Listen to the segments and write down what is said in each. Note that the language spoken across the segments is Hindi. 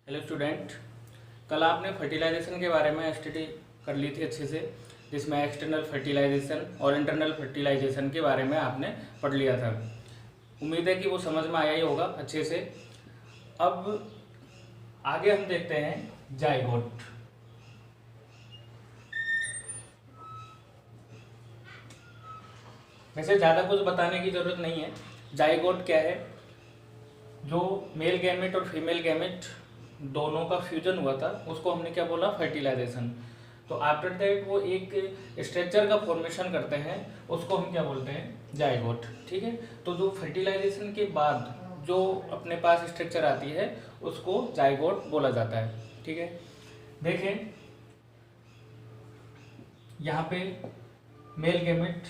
हेलो स्टूडेंट, कल आपने फर्टिलाइजेशन के बारे में स्टडी कर ली थी अच्छे से, जिसमें एक्सटर्नल फर्टिलाइजेशन और इंटरनल फर्टिलाइजेशन के बारे में आपने पढ़ लिया था। उम्मीद है कि वो समझ में आया ही होगा अच्छे से। अब आगे हम देखते हैं जाइगोट। वैसे ज़्यादा कुछ बताने की ज़रूरत नहीं है। जाइगोट क्या है? जो मेल गैमेट और फीमेल गैमेट दोनों का फ्यूजन हुआ था उसको हमने क्या बोला? फर्टिलाइजेशन। तो आफ्टर दैट वो एक स्ट्रक्चर का फॉर्मेशन करते हैं, उसको हम क्या बोलते हैं? जाइगोट। ठीक है। तो जो फर्टिलाइजेशन के बाद जो अपने पास स्ट्रक्चर आती है उसको जाइगोट बोला जाता है। ठीक है। देखें यहाँ पे मेल गैमेट,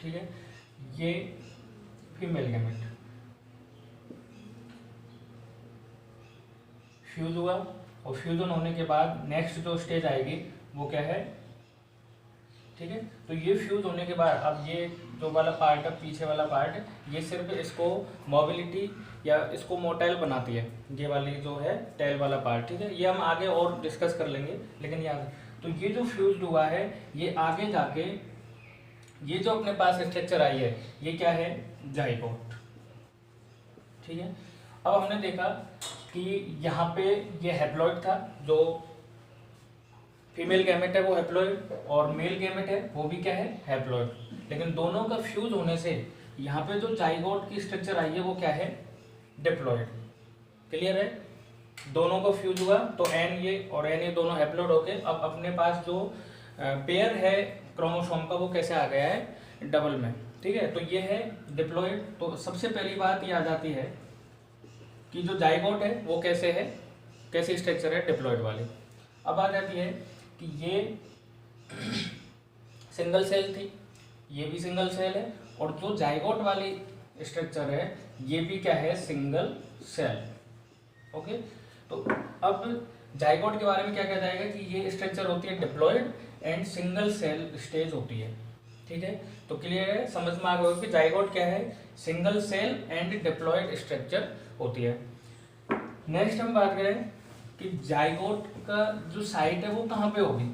ठीक है, ये फीमेल गैमेट फ्यूज हुआ और फ्यूजन होने के बाद नेक्स्ट जो स्टेज आएगी वो क्या है? ठीक है। तो ये फ्यूज होने के बाद अब ये जो वाला पार्ट है, पीछे वाला पार्ट, ये सिर्फ इसको मोबिलिटी या इसको मोटाइल बनाती है, ये वाली जो है टेल वाला पार्ट। ठीक है। ये हम आगे और डिस्कस कर लेंगे, लेकिन याद, तो ये जो फ्यूज हुआ है ये आगे जाके ये जो अपने पास स्ट्रक्चर आई है ये क्या है? जाइगोट। ठीक है। अब हमने देखा कि यहाँ पे ये हैप्लॉइड था, जो फीमेल गैमेट है वो हैप्लॉइड और मेल गैमेट है वो भी क्या है? हैप्लॉइड। लेकिन दोनों का फ्यूज होने से यहाँ पे जो जाइगोट की स्ट्रक्चर आई है वो क्या है? डिप्लॉइड। क्लियर है? दोनों का फ्यूज हुआ तो एन ये और एन ये दोनों हैप्लॉइड होके अब अपने पास जो पेयर है क्रोमोसोम का वो कैसे आ गया है? डबल में। ठीक है। तो ये है डिप्लॉइड। तो सबसे पहली बात ये आ जाती है कि जो जाइगोट है वो कैसे है, कैसी स्ट्रक्चर है? डिप्लॉइड वाली। अब आ जाती है कि ये सिंगल सेल थी, ये भी सिंगल सेल है, और जो जाइगोट वाली स्ट्रक्चर है ये भी क्या है? Single cell. ओके। तो अब जाइगोट के बारे में क्या कहा जाएगा कि ये स्ट्रक्चर होती है diploid and single cell stage होती है। ठीक है। तो क्लियर है, समझ में आ गया कि जाइगोट क्या है? Single cell and diploid structure होती है। नेक्स्ट हम बात करें कि जाइगोट का जो साइट है वो कहाँ पे होगी,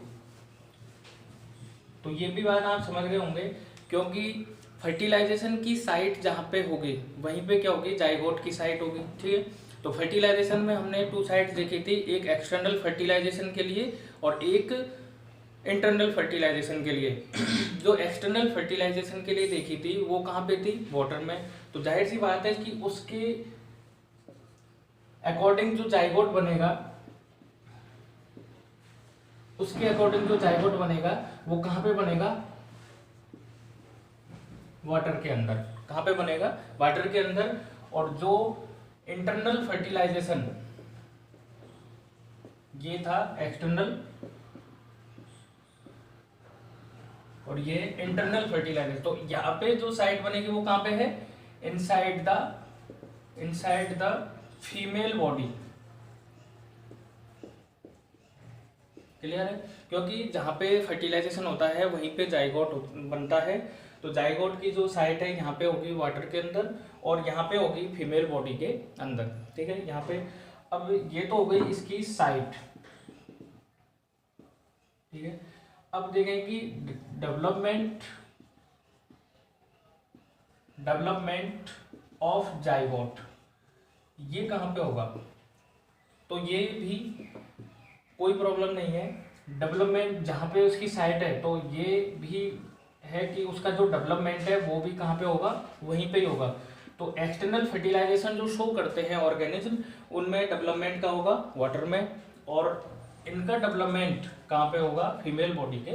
तो ये भी बात आप समझ गए होंगे, क्योंकि फर्टिलाइजेशन की साइट जहाँ पे होगी वहीं पे क्या होगी? जाइगोट की साइट होगी। ठीक है। तो फर्टिलाइजेशन में हमने टू साइट्स देखी थी, एक एक्सटर्नल फर्टिलाइजेशन के लिए और एक इंटरनल फर्टिलाइजेशन के लिए। जो एक्सटर्नल फर्टिलाइजेशन के लिए देखी थी वो कहाँ पे थी? वाटर में। तो जाहिर सी बात है कि उसके अकॉर्डिंग जो जाइगोट बनेगा, उसके अकॉर्डिंग जो जाइगोट बनेगा वो कहाँ पे बनेगा? वाटर के अंदर। कहाँ पे बनेगा? वाटर के अंदर। और जो इंटरनल फर्टिलाइजेशन ये था एक्सटर्नल, और ये इंटरनल फर्टिलाइजेशन। तो यहाँ पे जो साइट बनेगी वो कहाँ पे है? Inside the female body. Clear है? क्योंकि जहाँ पे फर्टिलाइजेशन होता है वहीं पे जाइगोट बनता है। तो जाइगोट की जो साइट है यहाँ पे होगी वाटर के अंदर, और यहाँ पे होगी फीमेल बॉडी के अंदर। ठीक है। यहाँ पे अब ये तो हो गई इसकी साइट। ठीक है। अब देखें कि डेवलपमेंट ऑफ जाइगोट ये कहाँ पे होगा? तो ये भी कोई प्रॉब्लम नहीं है। डेवलपमेंट जहाँ पे उसकी साइट है तो ये भी है कि उसका जो डेवलपमेंट है वो भी कहाँ पे होगा? वहीं पे ही होगा। तो एक्सटर्नल फर्टिलाइजेशन जो शो करते हैं ऑर्गेनिज्म, उनमें डेवलपमेंट का होगा वाटर में, और इनका डेवलपमेंट कहाँ पे होगा? फीमेल बॉडी के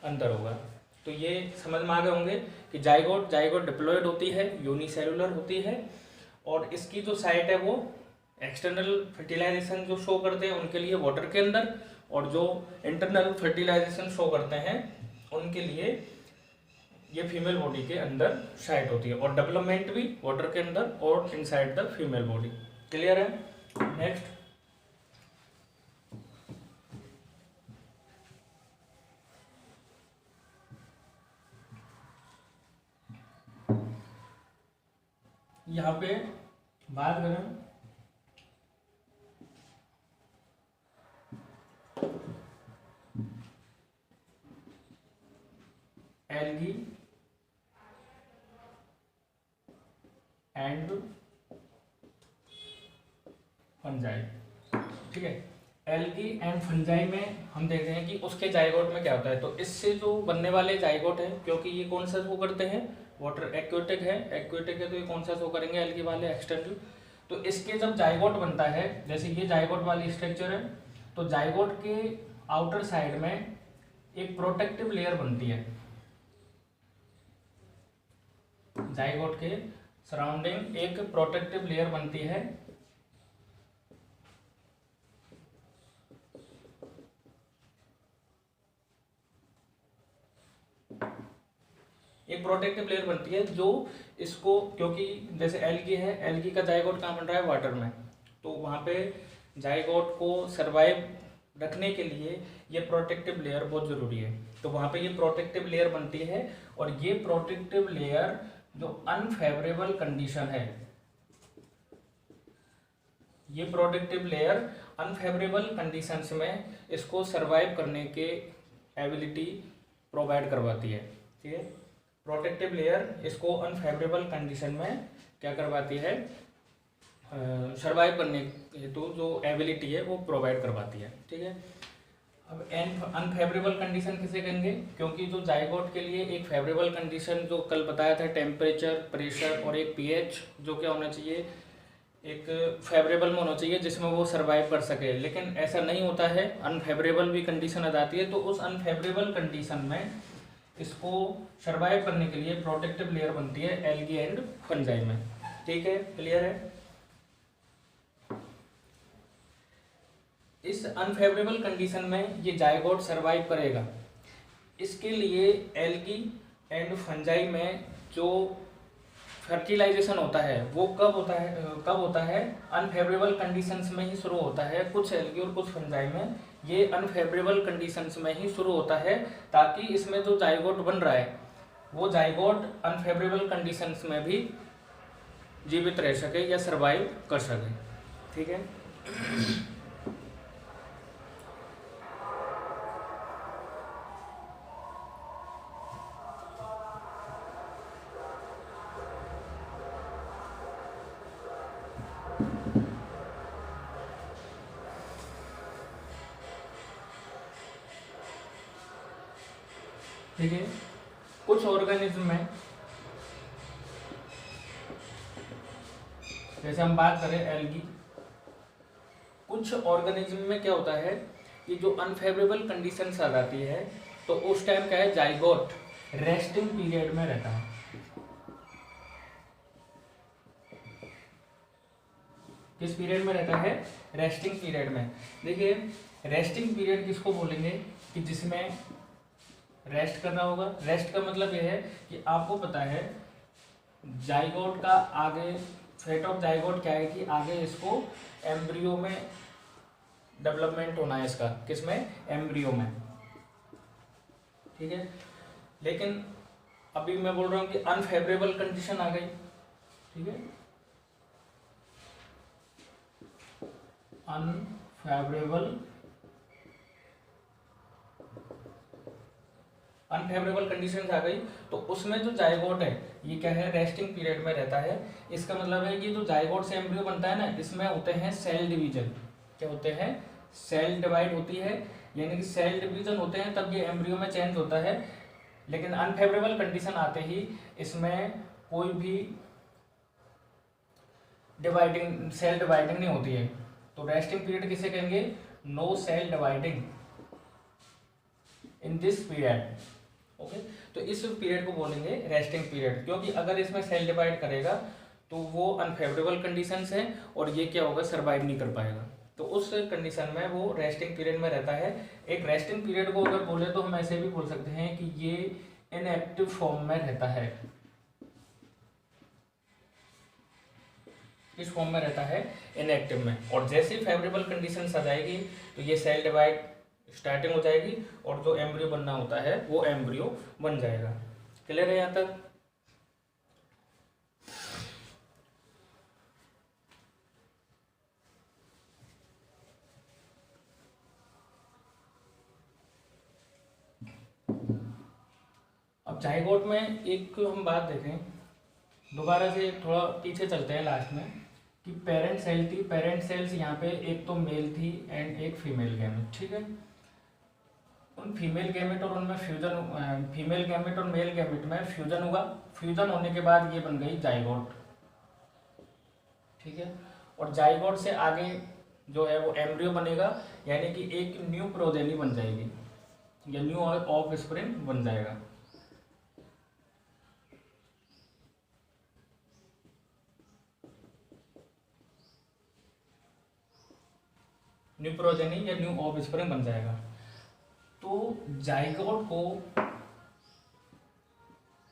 अंदर होगा। तो ये समझ में आ गए होंगे कि जाइगोट डिप्लॉयड होती है, यूनिसेलुलर होती है, और इसकी जो साइट है वो एक्सटर्नल फर्टिलाइजेशन जो शो करते हैं उनके लिए वाटर के अंदर, और जो इंटरनल फर्टिलाइजेशन शो करते हैं उनके लिए ये फीमेल बॉडी के अंदर साइट होती है, और डेवलपमेंट भी वाटर के अंदर और inside the female body. Clear है? नेक्स्ट, यहाँ पे बात करें एल्गी एंड फंजाई। ठीक है, एल्गी एंड फंजाई में हम देखते हैं कि उसके जाइगोट में क्या होता है। तो इससे जो बनने वाले जाइगोट है, क्योंकि ये कौन सा शो करते हैं, वाटर एक्वेटिक है, एक्वेटिक है तो ये कौन सा शो करेंगे, एल्गी वाले एक्सटेंसिव। तो इसके जब जाइगोट बनता है, जैसे ये जाइगोट वाली स्ट्रक्चर है, तो जाइगोट के आउटर साइड में एक प्रोटेक्टिव लेयर बनती है। जाइगोट के सराउंडिंग एक प्रोटेक्टिव लेयर बनती है। एक प्रोटेक्टिव लेयर बनती है जो इसको, क्योंकि जैसे एल्गी है, एल्गी का जाइगोट कहाँ बन रहा है, वाटर में, तो वहाँ पे जाइगोट को सरवाइव रखने के लिए ये प्रोटेक्टिव लेयर बहुत ज़रूरी है। तो वहाँ पे ये प्रोटेक्टिव लेयर बनती है, और ये प्रोटेक्टिव लेयर जो अनफेवरेबल कंडीशन है, ये प्रोटेक्टिव लेयर अनफेवरेबल कंडीशंस में इसको सरवाइव करने के एबिलिटी प्रोवाइड करवाती है। ठीक है, प्रोटेक्टिव लेयर इसको अनफेवरेबल कंडीशन में क्या करवाती है, सरवाइव करने हेतु जो एबिलिटी है वो प्रोवाइड करवाती है। ठीक है, अब अनफेवरेबल कंडीशन किसे कहेंगे, क्योंकि जो जाइगोट के लिए एक फेवरेबल कंडीशन जो कल बताया था, टेम्परेचर, प्रेशर और एक पीएच जो क्या होना चाहिए, एक फेवरेबल में होना चाहिए जिसमें वो सरवाइव कर सके। लेकिन ऐसा नहीं होता है, अनफेवरेबल भी कंडीशन आ जाती है। तो उस अनफेवरेबल कंडीशन में इसको सरवाइव करने के लिए प्रोटेक्टिव लेयर बनती है एल्गी एंड फंजाई में। ठीक है, क्लियर है। इस अनफेवरेबल कंडीशन में ये जाइगोट सरवाइव करेगा। इसके लिए एल्गी एंड फंजाई में जो फर्टिलाइजेशन होता है वो कब होता है, अनफेवरेबल कंडीशंस में ही शुरू होता है। कुछ एल्गी और कुछ फंजाई में ये अनफेवरेबल कंडीशंस में ही शुरू होता है, ताकि इसमें जो जाइगोट बन रहा है वो जाइगोट अनफेवरेबल कंडीशंस में भी जीवित रह सके या सरवाइव कर सके। ठीक है, ठीक है। कुछ ऑर्गेनिज्म में, जैसे हम बात करें एल्गी, कुछ ऑर्गेनिज्म में क्या होता है कि जो अनफेवरेबल कंडीशंस आ जाती है तो उस टाइम क्या है, जाइगोट रेस्टिंग पीरियड में रहता है। किस पीरियड में रहता है, रेस्टिंग पीरियड में। देखिए, रेस्टिंग पीरियड किसको बोलेंगे कि जिसमें रेस्ट करना होगा। रेस्ट का मतलब यह है कि आपको पता है जाइगोट का आगे, फेट ऑफ जाइगोट क्या है कि आगे इसको एम्ब्रियो में डेवलपमेंट होना है इसका, किसमें, एम्ब्रियो में। ठीक है, लेकिन अभी मैं बोल रहा हूँ कि अनफेवरेबल कंडीशन आ गई। ठीक है, अनफेवरेबल कंडीशंस आ गई, तो उसमें जो जाइगोट है ये क्या है, रेस्टिंग पीरियड में रहता है। इसका मतलब है कि जो जाइगोट से एम्ब्रियो बनता है ना, इसमें होते हैं सेल डिवीजन। क्या होते हैं, सेल डिवाइड होती है, यानी कि सेल डिवीजन होते हैं, तब ये एम्ब्रियो में चेंज होता है। लेकिन अनफेवरेबल कंडीशन आते ही इसमें कोई भी सेल डिवाइडिंग नहीं होती है। तो रेस्टिंग पीरियड किसे कहेंगे, no cell dividing in this period. Okay, तो इस पीरियड को बोलेंगे रेस्टिंग पीरियड, क्योंकि अगर इसमें सेल डिवाइड करेगा तो वो अनफेवरेबल कंडीशंस है और ये क्या होगा, सरवाइव नहीं कर पाएगा। तो उस कंडीशन में वो रेस्टिंग पीरियड में रहता है। एक रेस्टिंग पीरियड को अगर बोले तो हम ऐसे भी बोल सकते हैं कि ये इनएक्टिव फॉर्म में रहता है। किस फॉर्म में रहता है, इनएक्टिव में। और जैसे ही फेवरेबल कंडीशंस आ जाएगी तो ये सेल डिवाइड स्टार्टिंग हो जाएगी और जो एम्ब्रियो बनना होता है वो एम्ब्रियो बन जाएगा। क्लियर है यहाँ तक। अब अब जाइगोट में एक हम बात देखें, दोबारा से थोड़ा पीछे चलते हैं लास्ट में, कि पेरेंट सेल थी, पेरेंट सेल्स यहाँ पे एक तो मेल थी एंड एक फीमेल गैमेट, ठीक है। उन फीमेल गैमेट और उनमें फ्यूजन, फीमेल गैमेट और मेल गैमेट में फ्यूजन हुआ, फ्यूजन होने के बाद ये बन गई जाइगोट, ठीक है। और जाइगोट से आगे जो है वो एम्ब्रियो बनेगा, यानी कि एक न्यू प्रोजेनी बन जाएगी या न्यू ऑफ स्प्रिंग बन जाएगा। न्यू प्रोजेनी या न्यू ऑफ स्प्रिंग बन जाएगा। तो जाइगोट को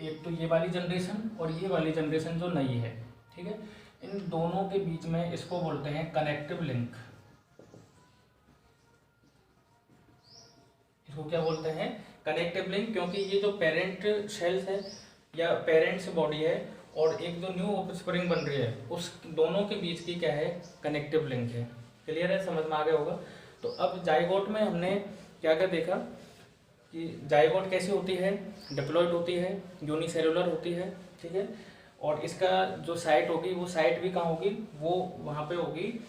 एक तो ये वाली जनरेशन और ये वाली जनरेशन जो नई है, ठीक है, इन दोनों के बीच में इसको बोलते हैं कनेक्टिव लिंक। इसको क्या बोलते हैं? कनेक्टिव लिंक, क्योंकि ये जो पेरेंट सेल्स है या पेरेंट्स बॉडी है और एक जो न्यू ऑफस्प्रिंग बन रही है, उस दोनों के बीच की क्या है? कनेक्टिव लिंक है। क्लियर है? समझ में आ गया होगा। तो अब जाइगोट में हमने क्या क्या देखा कि जाइगोट कैसी होती है? डिप्लॉइड होती है, यूनिसेलुलर होती है, ठीक है। और इसका जो साइट होगी वो साइट भी कहाँ होगी? वो वहाँ पे होगी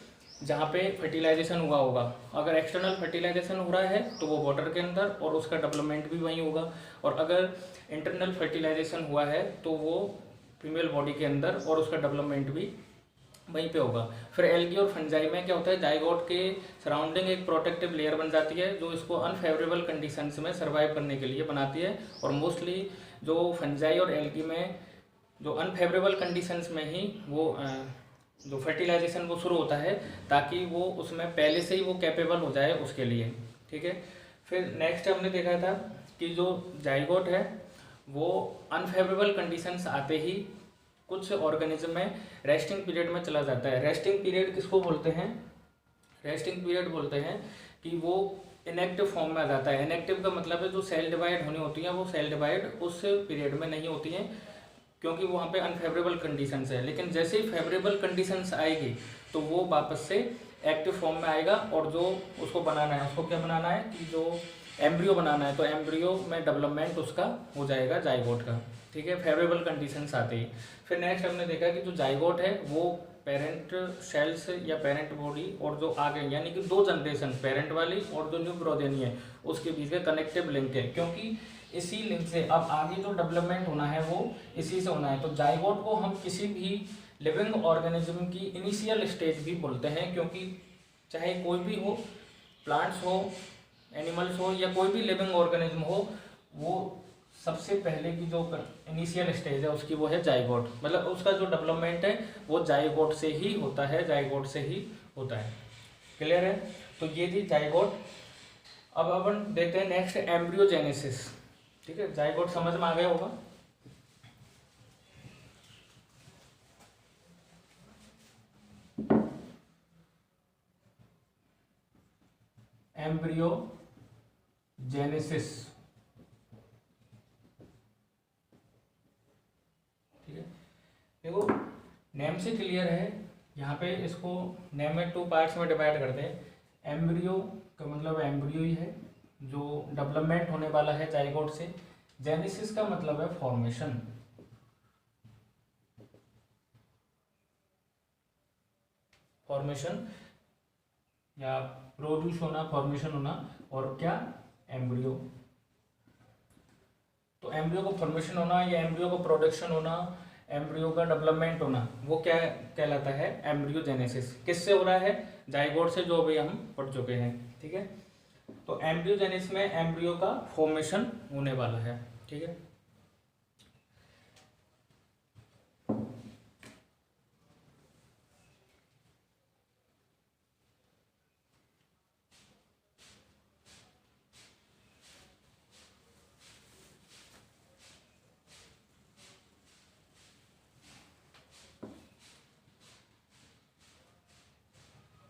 जहाँ पे फर्टिलाइजेशन हुआ होगा। अगर एक्सटर्नल फर्टिलाइजेशन हो रहा है तो वो वाटर के अंदर और उसका डेवलपमेंट भी वहीं होगा, और अगर इंटरनल फर्टिलाइजेशन हुआ है तो वो फीमेल बॉडी के अंदर और उसका डेवलपमेंट भी वहीं पे होगा। फिर एल्गी और फंजाई में क्या होता है? जाइगोट के सराउंडिंग एक प्रोटेक्टिव लेयर बन जाती है जो इसको अनफेवरेबल कंडीशंस में सर्वाइव करने के लिए बनाती है। और मोस्टली जो फंजाई और एल्गी में जो अनफेवरेबल कंडीशंस में ही वो जो फर्टिलाइजेशन वो शुरू होता है, ताकि वो उसमें पहले से ही वो कैपेबल हो जाए उसके लिए, ठीक है। फिर नेक्स्ट हमने देखा था कि जो जाइगोट है वो अनफेवरेबल कंडीशंस आते ही कुछ ऑर्गेनिज्म में रेस्टिंग पीरियड में चला जाता है। रेस्टिंग पीरियड किसको बोलते हैं? रेस्टिंग पीरियड बोलते हैं कि वो इनएक्टिव फॉर्म में आ जाता है। इनएक्टिव का मतलब है जो सेल डिवाइड होनी होती है वो सेल डिवाइड उस पीरियड में नहीं होती हैं, क्योंकि वहाँ पे अनफेवरेबल कंडीशंस है। लेकिन जैसे ही फेवरेबल कंडीशंस आएगी तो वो वापस से एक्टिव फॉर्म में आएगा, और जो उसको बनाना है, उसको क्या बनाना है कि जो एम्ब्रियो बनाना है, तो एम्ब्रियो में डेवलपमेंट उसका हो जाएगा जाइगोट का, ठीक है, फेवरेबल कंडीशंस आते ही। फिर नेक्स्ट हमने देखा कि जो जाइगोट है वो पेरेंट सेल्स या पेरेंट बॉडी और जो आगे यानी कि दो जनरेशन, पेरेंट वाली और जो न्यू प्रोजेनी है, उसके बीच में कनेक्टिव लिंक है, क्योंकि इसी लिंक से अब आगे जो डेवलपमेंट होना है वो इसी से होना है। तो जाइगोट को हम किसी भी लिविंग ऑर्गेनिज्म की इनिशियल स्टेज भी बोलते हैं, क्योंकि चाहे कोई भी हो, प्लांट्स हो, एनिमल्स हो या कोई भी लिविंग ऑर्गेनिज्म हो, वो सबसे पहले की जो इनिशियल स्टेज है उसकी वो है जाइगोट। मतलब उसका जो डेवलपमेंट है वो जाइगोट से ही होता है, जाइगोट से ही होता है। क्लियर है? तो ये थी जाइगोट। अब अपन देखते हैं नेक्स्ट एम्ब्रियोजेनेसिस, ठीक है। जाइगोट समझ में आ गया होगा। एम्ब्रियोजेनेसिस, ठीक है। देखो नेम से क्लियर है, यहाँ पे इसको नेम में 2 पार्ट्स में डिवाइड करते हैं। एम्ब्रियो का मतलब एम्ब्रियो ही है जो डेवलपमेंट होने वाला है जाइगोट से। जेनेसिस का मतलब है फॉर्मेशन, फॉर्मेशन या प्रोड्यूस होना, फॉर्मेशन होना, और क्या? एम्ब्रियो। तो एम्ब्रियो को फॉर्मेशन होना या एम्ब्रियो को प्रोडक्शन होना, एम्ब्रियो का डेवलपमेंट होना, वो क्या कहलाता है? एम्ब्रियोजेनेसिस। किससे हो रहा है? जाइगोट से, जो अभी हम पढ़ चुके हैं, ठीक है। तो एम्ब्रियोजेनेसिस में एम्ब्रियो का फॉर्मेशन होने वाला है, ठीक है।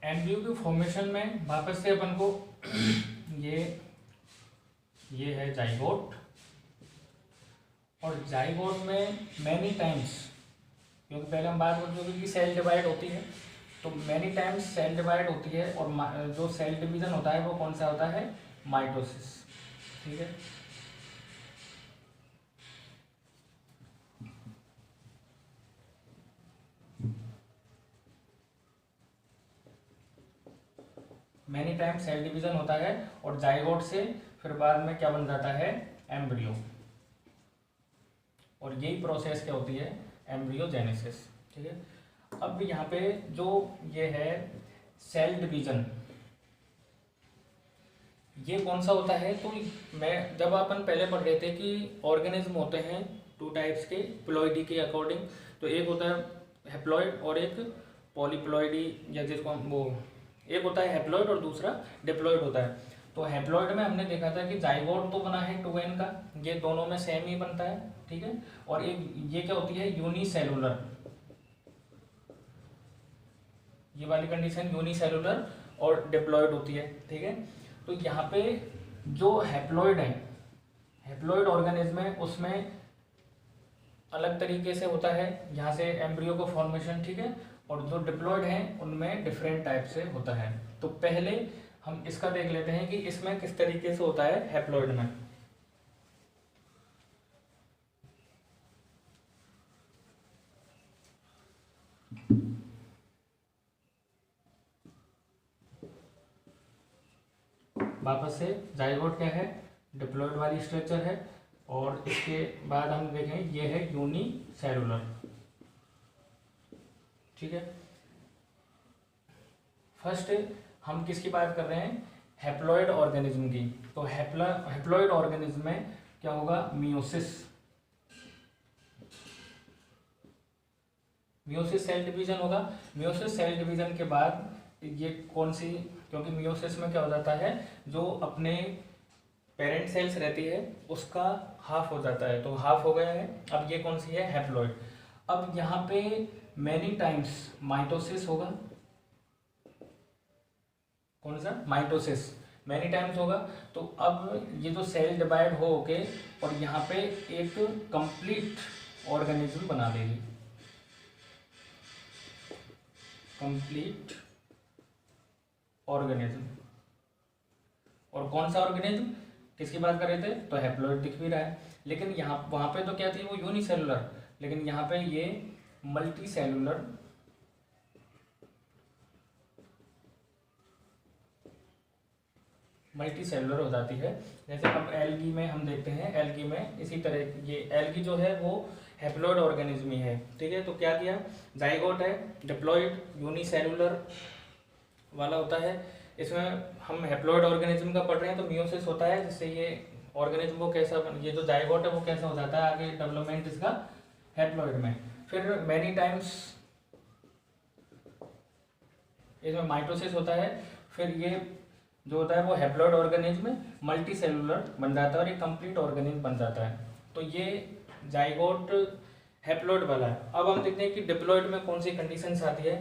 एम्ब्रियो के फॉर्मेशन में वापस से अपन को ये है जाइगोट, और जाइगोट में मैनी टाइम्स, क्योंकि पहले हम बात कर चुके कि सेल डिवाइड होती है, तो मैनी टाइम्स सेल डिवाइड होती है, और जो सेल डिवीजन होता है वो कौन सा होता है? माइटोसिस, ठीक है। मैनी टाइम सेल डिवीजन होता है और जाइगोट से फिर बाद में क्या बन जाता है, एम्ब्रियो। और यही प्रोसेस क्या होती है, एम्ब्रियोजेनेसिस। ठीक है, अब यहाँ पे जो ये है सेल डिवीजन, ये कौन सा होता है, तो मैं जब अपन पहले पढ़ रहे थे कि ऑर्गेनिज्म होते हैं टू टाइप्स के प्लॉइडी के अकॉर्डिंग, तो एक होता है हेप्लॉइड और एक पॉलीप्लॉइडी, या जिसको हम वो, एक होता है हेप्लॉइड और दूसरा डिप्लॉइड होता है। तो हेप्लॉइड में हमने देखा था कि जाइगोट तो बना है 2n का, ये दोनों में सेम ही बनता है। ठीक है, और एक ये क्या होती है, यूनिसेलुलर, ये वाली कंडीशन यूनिसेलुलर और डिप्लॉइड होती है। ठीक है, तो यहाँ पे जो हेप्लॉइड है, हेप्लॉइड ऑर्गेनिज्म है, उसमें अलग तरीके से होता है यहाँ से एम्ब्रियो को फॉर्मेशन। ठीक है, और जो डिप्लॉइड हैं उनमें डिफरेंट टाइप से होता है। तो पहले हम इसका देख लेते हैं कि इसमें किस तरीके से होता है हेप्लॉइड में। वापस से जाइगोट क्या है, डिप्लॉइड वाली स्ट्रक्चर है, और इसके बाद हम देखें ये है यूनिसेलुलर। ठीक है, फर्स्ट हम किसकी बात कर रहे हैं, हेप्लॉइड ऑर्गेनिज्म की। तो हेप्लॉइड ऑर्गेनिज्म में क्या होगा, मियोसिस, मियोसिस सेल डिवीजन होगा। मियोसिस सेल डिवीजन के बाद ये कौन सी, क्योंकि मियोसिस में क्या हो जाता है, जो अपने पेरेंट सेल्स रहती है उसका हाफ हो जाता है, तो हाफ हो गया है। अब ये कौन सी है, हैप्लॉइड। अब यहाँ पे मैनी टाइम्स माइटोसिस होगा, कौन सा, माइटोसिस, मैनी टाइम्स होगा। तो अब ये जो सेल डिवाइड हो के और यहाँ पे एक कंप्लीट ऑर्गेनिज्म बना देगी, कंप्लीट ऑर्गेनिज्म। और कौन सा ऑर्गेनिज्म, किसकी बात कर रहे थे, तो हैप्लॉइड दिख भी रहा है, लेकिन यहाँ वहाँ पे तो क्या थी, वो यूनिसेलुलर, लेकिन यहाँ पे ये मल्टी सेलुलर, मल्टी सेलुलर हो जाती है। जैसे अब एल्गी में हम देखते हैं, एल्गी में इसी तरह, ये एल्गी जो है वो हैप्लॉइड ऑर्गेनिज्म ही है। ठीक है, तो क्या किया, जाइगोट है, डिप्लॉइड यूनिसेलुलर वाला होता है। इसमें हम हैप्लॉइड ऑर्गेनिज्म का पढ़ रहे हैं, तो मियोसिस होता है, जिससे ये ऑर्गेनिज्म को कैसा, ये जो जाइगोट है वो कैसा हो जाता है आगे डेवलपमेंट इसका हैप्लॉइड में। फिर मैनी टाइम्स इसमें माइटोसिस होता है, फिर ये जो होता है वो हैप्लॉइड ऑर्गेनिज्म मल्टी सेलुलर बन जाता है और एक कंप्लीट ऑर्गेनिज्म बन जाता है। तो ये जाइगोट हैप्लॉइड वाला है। अब हम देखते हैं कि डिप्लॉइड में कौन सी कंडीशंस आती है।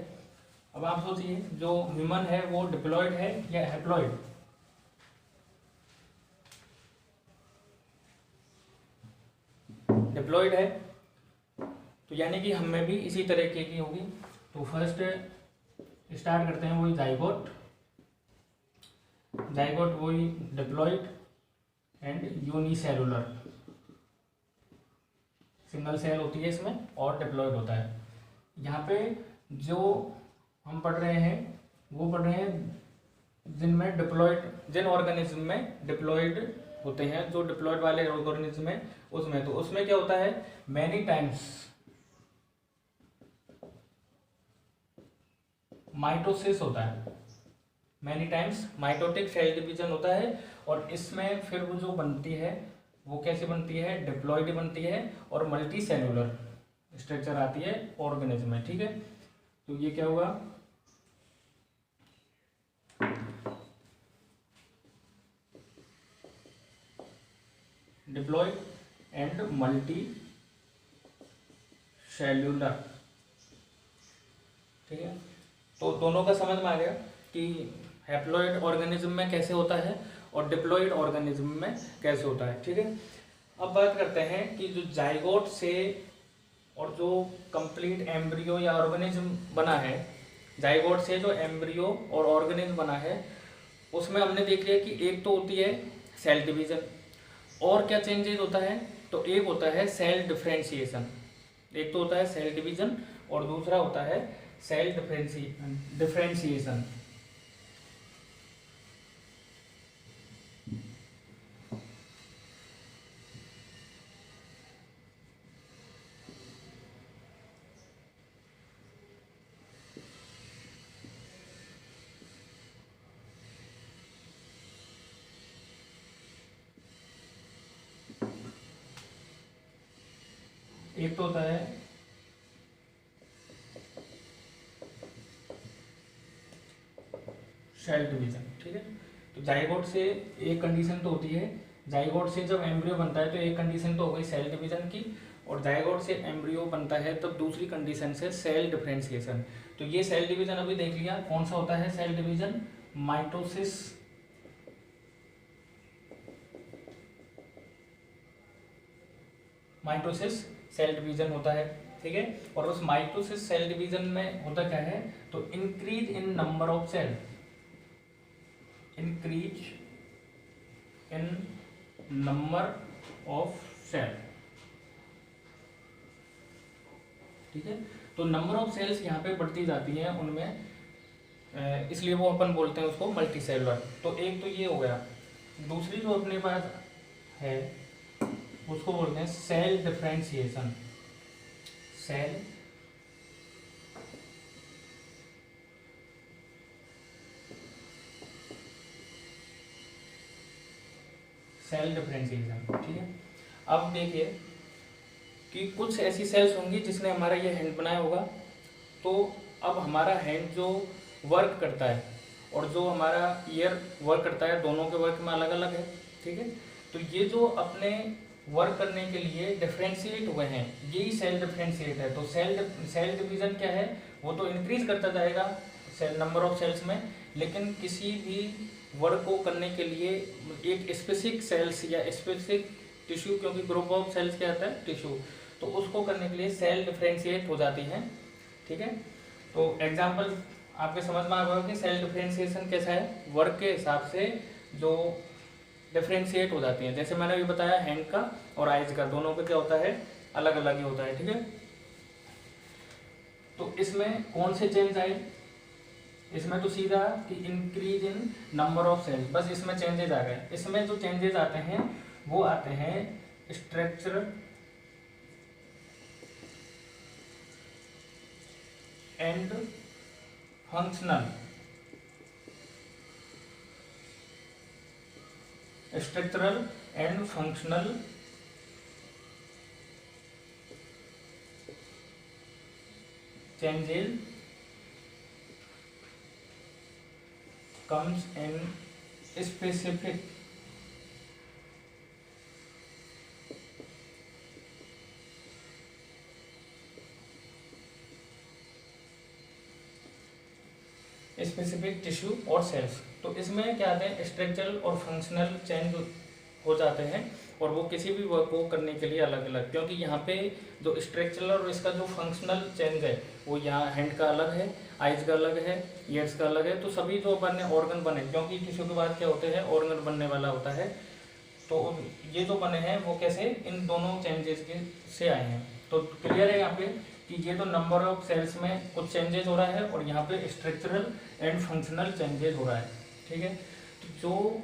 अब आप सोचिए, जो ह्यूमन है वो डिप्लॉइड है या हैप्लॉइड, डिप्लॉइड है, तो यानी कि हमें भी इसी तरीके की होगी। तो फर्स्ट स्टार्ट करते हैं, वही जाइगोट, जाइगोट वही diploid and unicellular, single cell होती है इसमें और डिप्लॉइड होता है। यहाँ पे जो हम पढ़ रहे हैं वो पढ़ रहे हैं जिनमें डिप्लॉइड, जिन ऑर्गेनिज्म में डिप्लॉइड होते हैं, जो डिप्लॉइड वाले ऑर्गेनिज्म में, उसमें तो उसमें क्या होता है, मैनी टाइम्स माइटोसिस होता है, many times mitotic cell division होता है। और इसमें फिर वो जो बनती है वो कैसे बनती है, डिप्लॉइड बनती है और मल्टी सेलुलर स्ट्रक्चर आती है ऑर्गेनिज्म में। ठीक है, तो ये क्या हुआ, डिप्लॉइड एंड मल्टी सेल्यूलर। ठीक है, तो दोनों का समझ में आ गया कि हैप्लॉइड ऑर्गेनिज्म में कैसे होता है और डिप्लॉइड ऑर्गेनिज्म में कैसे होता है। ठीक है, अब बात करते हैं कि जो जाइगोट से और जो कंप्लीट एम्ब्रियो या ऑर्गेनिज्म बना है, जाइगोट से जो एम्ब्रियो और ऑर्गेनिज्म बना है उसमें हमने देख लिया कि एक तो होती है सेल डिवीजन, और क्या चेंजेस होता है, तो एक होता है सेल डिफरेंशिएशन, एक तो होता है सेल डिवीजन और दूसरा होता है सेल डिफरेंशिएशन। एक तो होता है सेल डिवीजन, ठीक है। तो जाइगोट से एक कंडीशन तो होती है, जाइगोट से जब एम्ब्रियो बनता है तो एक कंडीशन तो हो गई सेल डिवीजन की, और जाइगोट से एम्ब्रियो बनता है तब दूसरी कंडीशन से सेल डिफरेंशिएशन। तो ये सेल डिवीजन अभी देख लिया, कौन सा होता है cell division, mitosis, mitosis cell division होता है, ठीक है। और उस माइटोसिस सेल डिवीजन में होता क्या है, तो increase in number of cell, increase in number of cell, ठीक है। तो नंबर ऑफ सेल्स यहाँ पे बढ़ती जाती हैं उनमें, इसलिए वो अपन बोलते हैं उसको मल्टी सेलुलर। तो एक तो ये हो गया, दूसरी जो अपने पास है उसको बोलते हैं cell differentiation, cell cell differentiation, ठीक है। अब देखिए कि कुछ ऐसी सेल्स होंगी जिसने हमारा ये हैंड बनाया होगा, तो अब हमारा हैंड जो वर्क करता है और जो हमारा ईयर वर्क करता है, दोनों के वर्क में अलग अलग है, ठीक है। तो ये जो अपने वर्क करने के लिए डिफरेंशिएट हुए हैं, यही सेल डिफरेंशिएट है। तो सेल डिवीजन क्या है, वो तो इंक्रीज करता जाएगा सेल नंबर ऑफ सेल्स में, लेकिन किसी भी वर्क को करने के लिए एक स्पेसिफिक सेल्स या स्पेसिफिक टिश्यू, क्योंकि ग्रुप ऑफ सेल्स क्या आता है टिश्यू, तो उसको करने के लिए सेल डिफरेंशिएट हो जाती हैं, ठीक है। तो एग्जांपल आपके समझ में आ गया कि सेल डिफरेंशिएशन कैसा है, वर्क के हिसाब से जो डिफरेंशिएट हो जाती हैं। जैसे मैंने अभी बताया हैंड का और आइज का, दोनों का क्या होता है, अलग अलग ही होता है, ठीक है। तो इसमें कौन से चेंज आए, इसमें तो सीधा कि increase in number of cells, बस इसमें चेंजेस आ गए। इसमें जो चेंजेस आते हैं वो आते हैं structural and functional, structural and functional changes comes in specific specific tissue और सेल्स। तो इसमें क्या आते हैं, स्ट्रक्चरल और फंक्शनल चेंज हो जाते हैं, और वो किसी भी वर्क को करने के लिए अलग अलग, क्योंकि यहाँ पे जो स्ट्रक्चरल और इसका जो फंक्शनल चेंज है वो यहाँ हैंड का अलग है, आइज का अलग है, ईयर्स का अलग है। तो सभी जो अपन ने ऑर्गन बने, क्योंकि टिश्यू के बाद क्या होते हैं ऑर्गन बनने वाला होता है, तो ये जो बने हैं वो कैसे इन दोनों चेंजेस के से आए हैं। तो क्लियर है यहाँ पे कि ये तो नंबर ऑफ सेल्स में कुछ चेंजेस हो रहा है और यहाँ पे स्ट्रक्चरल एंड फंक्शनल चेंजेस हो रहा है, ठीक है। तो जो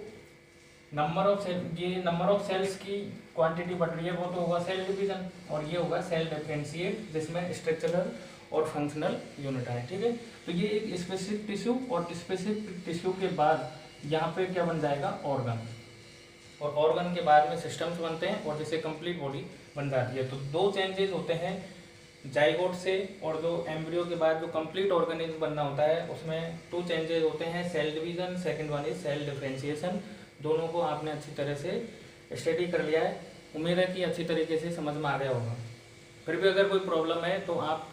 नंबर ऑफ सेल, ये नंबर ऑफ सेल्स की क्वांटिटी बढ़ रही है वो तो होगा सेल डिवीजन, और ये होगा सेल डिफरेंशिएट जिसमें स्ट्रक्चरल और फंक्शनल यूनिट है, ठीक है। तो ये एक स्पेसिफिक टिश्यू, और स्पेसिफिक टिश्यू के बाद यहाँ पे क्या बन जाएगा ऑर्गन, और ऑर्गन के बाद में सिस्टम्स बनते हैं और जैसे कंप्लीट बॉडी बन जाती है। तो दो चेंजेस होते हैं जाइगोट से, और जो एम्ब्रियो के बाद जो कंप्लीट ऑर्गेनिज्म बनना होता है उसमें टू चेंजेस होते हैं, cell division, second one is cell differentiation. दोनों को आपने अच्छी तरह से स्टडी कर लिया है, उम्मीद है कि अच्छी तरीके से समझ में आ गया होगा। फिर भी अगर कोई प्रॉब्लम है तो आप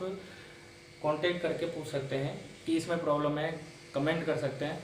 कांटेक्ट करके पूछ सकते हैं कि इसमें प्रॉब्लम है, कमेंट कर सकते हैं।